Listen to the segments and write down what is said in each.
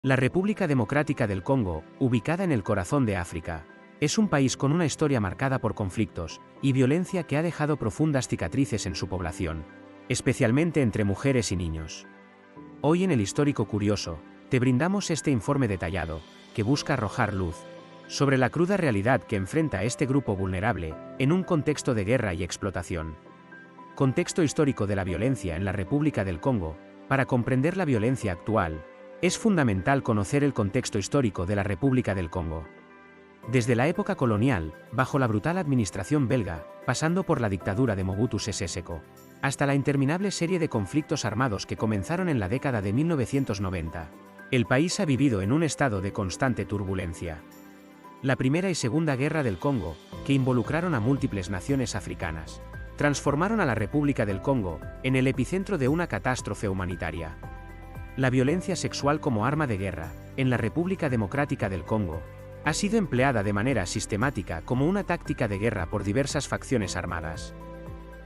La República Democrática del Congo, ubicada en el corazón de África, es un país con una historia marcada por conflictos y violencia que ha dejado profundas cicatrices en su población, especialmente entre mujeres y niños. Hoy en el Histórico Curioso, te brindamos este informe detallado, que busca arrojar luz sobre la cruda realidad que enfrenta este grupo vulnerable en un contexto de guerra y explotación. Contexto histórico de la violencia en la República del Congo. Para comprender la violencia actual, es fundamental conocer el contexto histórico de la República del Congo. Desde la época colonial, bajo la brutal administración belga, pasando por la dictadura de Mobutu Sese Seko, hasta la interminable serie de conflictos armados que comenzaron en la década de 1990, el país ha vivido en un estado de constante turbulencia. La Primera y Segunda Guerra del Congo, que involucraron a múltiples naciones africanas, transformaron a la República del Congo en el epicentro de una catástrofe humanitaria. La violencia sexual como arma de guerra, en la República Democrática del Congo, ha sido empleada de manera sistemática como una táctica de guerra por diversas facciones armadas.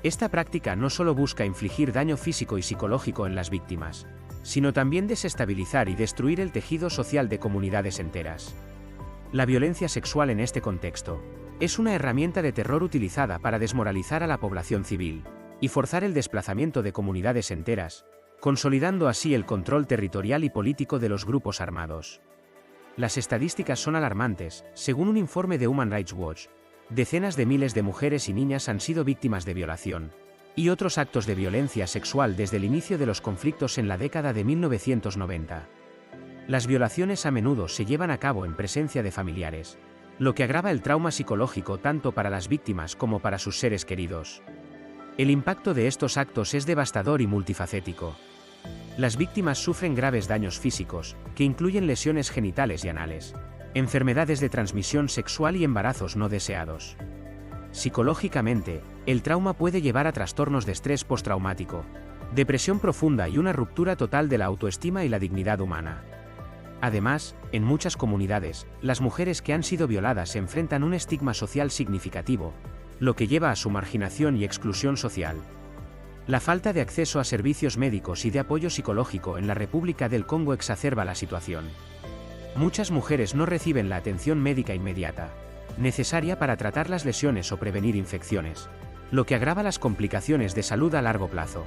Esta práctica no solo busca infligir daño físico y psicológico en las víctimas, sino también desestabilizar y destruir el tejido social de comunidades enteras. La violencia sexual en este contexto es una herramienta de terror utilizada para desmoralizar a la población civil y forzar el desplazamiento de comunidades enteras, consolidando así el control territorial y político de los grupos armados. Las estadísticas son alarmantes. Según un informe de Human Rights Watch, decenas de miles de mujeres y niñas han sido víctimas de violación y otros actos de violencia sexual desde el inicio de los conflictos en la década de 1990. Las violaciones a menudo se llevan a cabo en presencia de familiares, lo que agrava el trauma psicológico tanto para las víctimas como para sus seres queridos. El impacto de estos actos es devastador y multifacético. Las víctimas sufren graves daños físicos, que incluyen lesiones genitales y anales, enfermedades de transmisión sexual y embarazos no deseados. Psicológicamente, el trauma puede llevar a trastornos de estrés postraumático, depresión profunda y una ruptura total de la autoestima y la dignidad humana. Además, en muchas comunidades, las mujeres que han sido violadas enfrentan un estigma social significativo, lo que lleva a su marginación y exclusión social. La falta de acceso a servicios médicos y de apoyo psicológico en la República del Congo exacerba la situación. Muchas mujeres no reciben la atención médica inmediata, necesaria para tratar las lesiones o prevenir infecciones, lo que agrava las complicaciones de salud a largo plazo.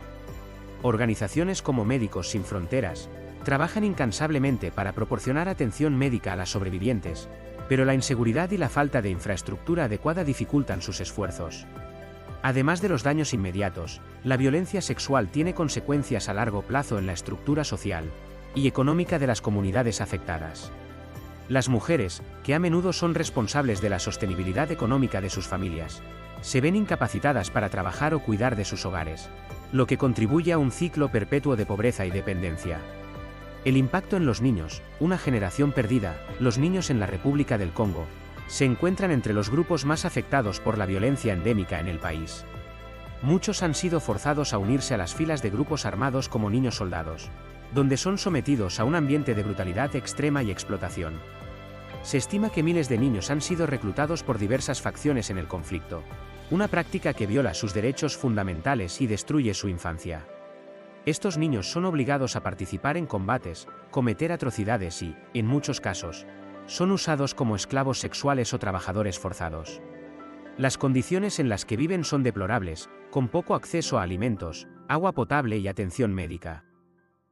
Organizaciones como Médicos Sin Fronteras trabajan incansablemente para proporcionar atención médica a las sobrevivientes, pero la inseguridad y la falta de infraestructura adecuada dificultan sus esfuerzos. Además de los daños inmediatos, la violencia sexual tiene consecuencias a largo plazo en la estructura social y económica de las comunidades afectadas. Las mujeres, que a menudo son responsables de la sostenibilidad económica de sus familias, se ven incapacitadas para trabajar o cuidar de sus hogares, lo que contribuye a un ciclo perpetuo de pobreza y dependencia. El impacto en los niños, una generación perdida. Los niños en la República del Congo se encuentran entre los grupos más afectados por la violencia endémica en el país. Muchos han sido forzados a unirse a las filas de grupos armados como niños soldados, donde son sometidos a un ambiente de brutalidad extrema y explotación. Se estima que miles de niños han sido reclutados por diversas facciones en el conflicto, una práctica que viola sus derechos fundamentales y destruye su infancia. Estos niños son obligados a participar en combates, cometer atrocidades y, en muchos casos, son usados como esclavos sexuales o trabajadores forzados. Las condiciones en las que viven son deplorables, con poco acceso a alimentos, agua potable y atención médica.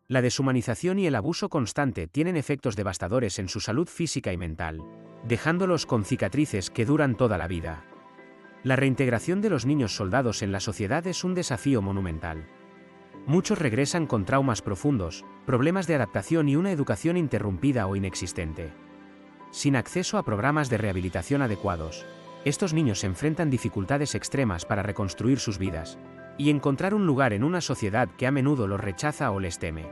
La deshumanización y el abuso constante tienen efectos devastadores en su salud física y mental, dejándolos con cicatrices que duran toda la vida. La reintegración de los niños soldados en la sociedad es un desafío monumental. Muchos regresan con traumas profundos, problemas de adaptación y una educación interrumpida o inexistente. Sin acceso a programas de rehabilitación adecuados, estos niños enfrentan dificultades extremas para reconstruir sus vidas y encontrar un lugar en una sociedad que a menudo los rechaza o les teme.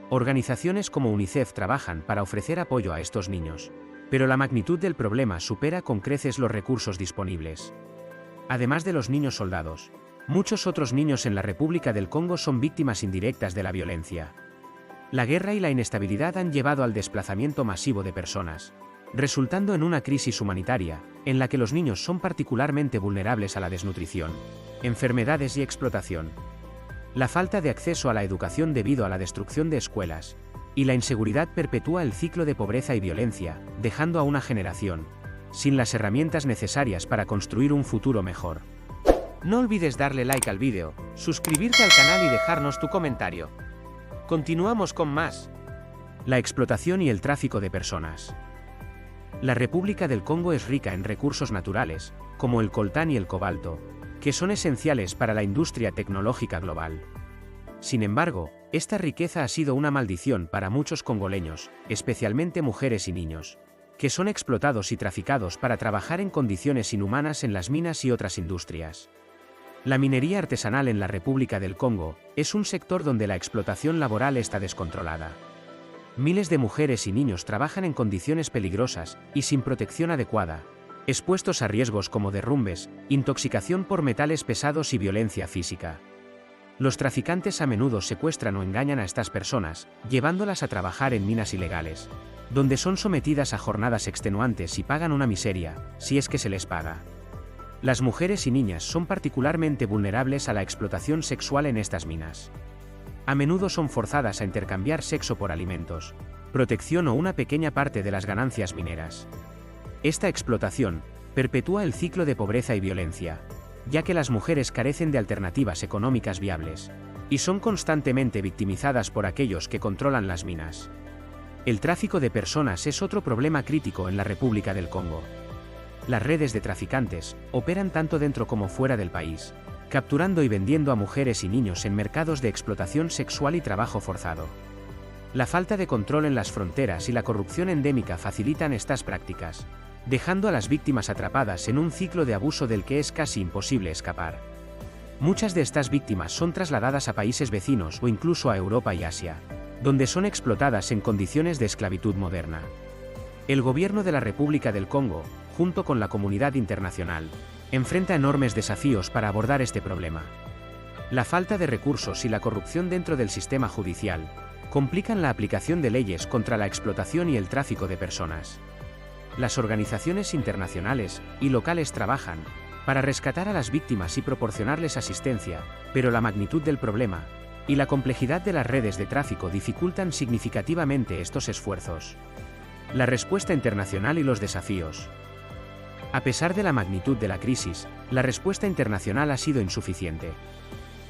Organizaciones como UNICEF trabajan para ofrecer apoyo a estos niños, pero la magnitud del problema supera con creces los recursos disponibles. Además de los niños soldados, muchos otros niños en la República del Congo son víctimas indirectas de la violencia. La guerra y la inestabilidad han llevado al desplazamiento masivo de personas, resultando en una crisis humanitaria, en la que los niños son particularmente vulnerables a la desnutrición, enfermedades y explotación. La falta de acceso a la educación debido a la destrucción de escuelas y la inseguridad perpetúa el ciclo de pobreza y violencia, dejando a una generación sin las herramientas necesarias para construir un futuro mejor. No olvides darle like al vídeo, suscribirte al canal y dejarnos tu comentario. Continuamos con más. La explotación y el tráfico de personas. La República del Congo es rica en recursos naturales, como el coltán y el cobalto, que son esenciales para la industria tecnológica global. Sin embargo, esta riqueza ha sido una maldición para muchos congoleños, especialmente mujeres y niños, que son explotados y traficados para trabajar en condiciones inhumanas en las minas y otras industrias. La minería artesanal en la República del Congo es un sector donde la explotación laboral está descontrolada. Miles de mujeres y niños trabajan en condiciones peligrosas y sin protección adecuada, expuestos a riesgos como derrumbes, intoxicación por metales pesados y violencia física. Los traficantes a menudo secuestran o engañan a estas personas, llevándolas a trabajar en minas ilegales, donde son sometidas a jornadas extenuantes y pagan una miseria, si es que se les paga. Las mujeres y niñas son particularmente vulnerables a la explotación sexual en estas minas. A menudo son forzadas a intercambiar sexo por alimentos, protección o una pequeña parte de las ganancias mineras. Esta explotación perpetúa el ciclo de pobreza y violencia, ya que las mujeres carecen de alternativas económicas viables, y son constantemente victimizadas por aquellos que controlan las minas. El tráfico de personas es otro problema crítico en la República del Congo. Las redes de traficantes operan tanto dentro como fuera del país, capturando y vendiendo a mujeres y niños en mercados de explotación sexual y trabajo forzado. La falta de control en las fronteras y la corrupción endémica facilitan estas prácticas, dejando a las víctimas atrapadas en un ciclo de abuso del que es casi imposible escapar. Muchas de estas víctimas son trasladadas a países vecinos o incluso a Europa y Asia, donde son explotadas en condiciones de esclavitud moderna. El gobierno de la República del Congo, junto con la comunidad internacional, enfrenta enormes desafíos para abordar este problema. La falta de recursos y la corrupción dentro del sistema judicial complican la aplicación de leyes contra la explotación y el tráfico de personas. Las organizaciones internacionales y locales trabajan para rescatar a las víctimas y proporcionarles asistencia, pero la magnitud del problema y la complejidad de las redes de tráfico dificultan significativamente estos esfuerzos. La respuesta internacional y los desafíos. A pesar de la magnitud de la crisis, la respuesta internacional ha sido insuficiente.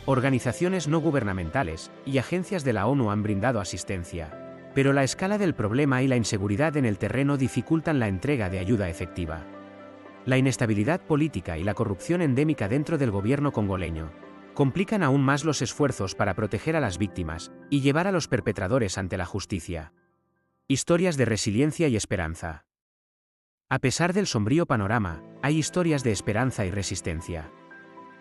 Organizaciones no gubernamentales y agencias de la ONU han brindado asistencia, pero la escala del problema y la inseguridad en el terreno dificultan la entrega de ayuda efectiva. La inestabilidad política y la corrupción endémica dentro del gobierno congoleño complican aún más los esfuerzos para proteger a las víctimas y llevar a los perpetradores ante la justicia. Historias de resiliencia y esperanza. A pesar del sombrío panorama, hay historias de esperanza y resistencia.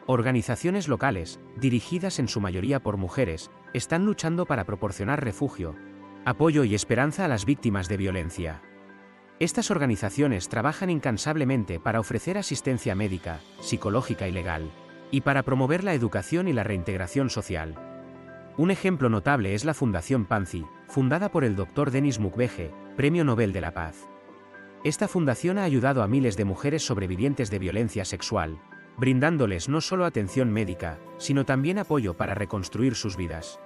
Organizaciones locales, dirigidas en su mayoría por mujeres, están luchando para proporcionar refugio, apoyo y esperanza a las víctimas de violencia. Estas organizaciones trabajan incansablemente para ofrecer asistencia médica, psicológica y legal, y para promover la educación y la reintegración social. Un ejemplo notable es la Fundación Panzi, fundada por el Dr. Denis Mukwege, Premio Nobel de la Paz. Esta fundación ha ayudado a miles de mujeres sobrevivientes de violencia sexual, brindándoles no solo atención médica, sino también apoyo para reconstruir sus vidas.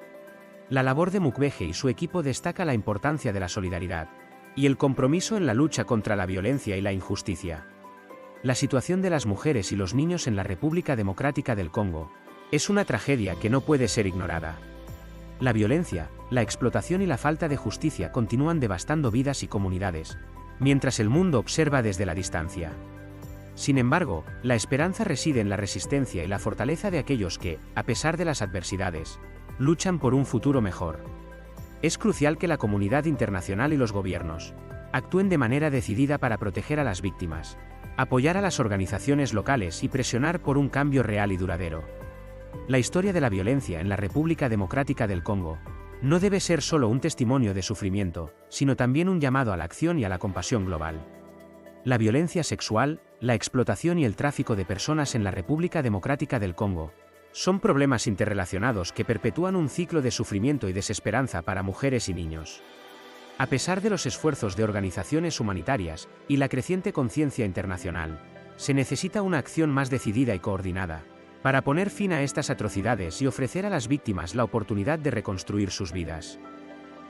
La labor de Mukwege y su equipo destaca la importancia de la solidaridad y el compromiso en la lucha contra la violencia y la injusticia. La situación de las mujeres y los niños en la República Democrática del Congo es una tragedia que no puede ser ignorada. La violencia, la explotación y la falta de justicia continúan devastando vidas y comunidades, mientras el mundo observa desde la distancia. Sin embargo, la esperanza reside en la resistencia y la fortaleza de aquellos que, a pesar de las adversidades, luchan por un futuro mejor. Es crucial que la comunidad internacional y los gobiernos actúen de manera decidida para proteger a las víctimas, apoyar a las organizaciones locales y presionar por un cambio real y duradero. La historia de la violencia en la República Democrática del Congo no debe ser solo un testimonio de sufrimiento, sino también un llamado a la acción y a la compasión global. La violencia sexual, la explotación y el tráfico de personas en la República Democrática del Congo son problemas interrelacionados que perpetúan un ciclo de sufrimiento y desesperanza para mujeres y niños. A pesar de los esfuerzos de organizaciones humanitarias y la creciente conciencia internacional, se necesita una acción más decidida y coordinada para poner fin a estas atrocidades y ofrecer a las víctimas la oportunidad de reconstruir sus vidas.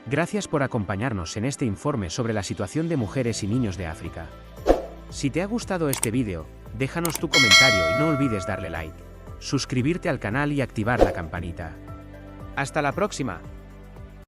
Gracias por acompañarnos en este informe sobre la situación de mujeres y niños de África. Si te ha gustado este vídeo, déjanos tu comentario y no olvides darle like, suscribirte al canal y activar la campanita. ¡Hasta la próxima!